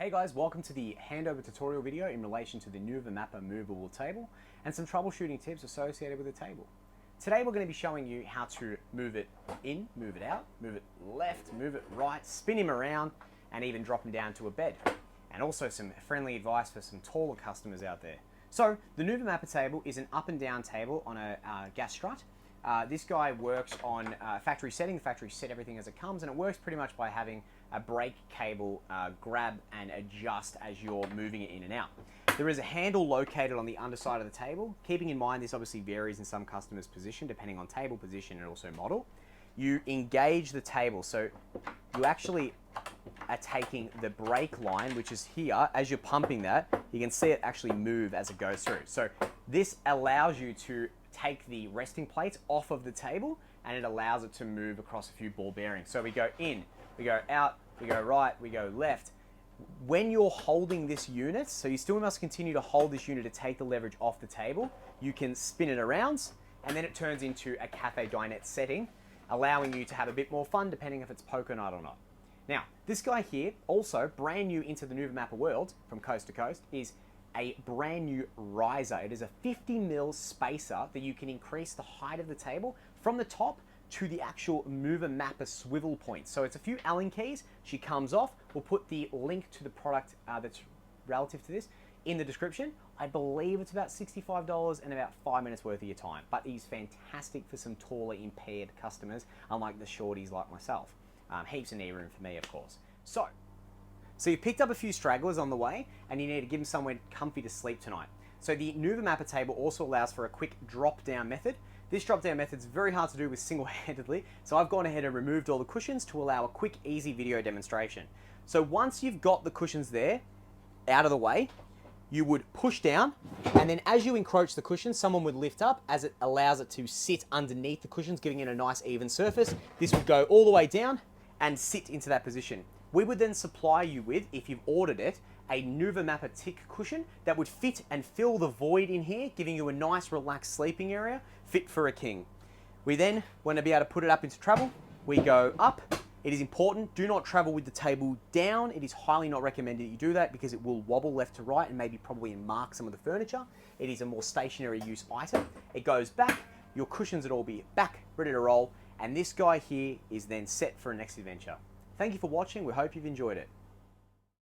Hey guys, welcome to the Handover tutorial video in relation to the Nuova Mapa movable table and some troubleshooting tips associated with the table. Today we're going to be showing you how to move it in, move it out, move it left, move it right, spin him around and even drop him down to a bed. And also some friendly advice for some taller customers out there. So the Nuova Mapa table is an up and down table on a gas strut. This guy works on factory setting. The factory set everything as it comes, and it works pretty much by having a brake cable grab and adjust as you're moving it in and out. There is a handle located on the underside of the table. Keeping in mind this obviously varies in some customers' position depending on table position and also model. You engage the table, so you actually are taking the brake line, which is here. As you're pumping that, you can see it actually move as it goes through. So this allows you to take the resting plates off of the table and it allows it to move across a few ball bearings. So we go in, we go out, we go right, we go left. When you're holding this unit, so you still must continue to hold this unit to take the leverage off the table, you can spin it around and then it turns into a cafe dinette setting, allowing you to have a bit more fun depending if it's poker night or not. Now, this guy here, also brand new into the Nuova Mapa world from coast to coast, is a brand new riser. It is a 50mm spacer that you can increase the height of the table from the top to the actual Nuova Mapa swivel point. So it's a few Allen keys. She comes off. We'll put the link to the product that's relative to this in the description. I believe it's about $65 and about 5 minutes worth of your time, but he's fantastic for some taller impaired customers, unlike the shorties like myself. Heaps of knee room for me, of course. So you've picked up a few stragglers on the way and you need to give them somewhere comfy to sleep tonight. So the Nuova Mapa table also allows for a quick drop down method. This drop down method is very hard to do with single-handedly, so I've gone ahead and removed all the cushions to allow a quick, easy video demonstration. So once you've got the cushions there, out of the way, you would push down, and then as you encroach the cushions, someone would lift up as it allows it to sit underneath the cushions, giving it a nice even surface. This would go all the way down and sit into that position. We would then supply you with, if you've ordered it, a Nuova Mapa tick cushion that would fit and fill the void in here, giving you a nice relaxed sleeping area, fit for a king. We then want to be able to put it up into travel. We go up. It is important, do not travel with the table down. It is highly not recommended you do that because it will wobble left to right and maybe probably mark some of the furniture. It is a more stationary use item. It goes back, your cushions would all be back, ready to roll, and this guy here is then set for a next adventure. Thank you for watching. We hope you've enjoyed it.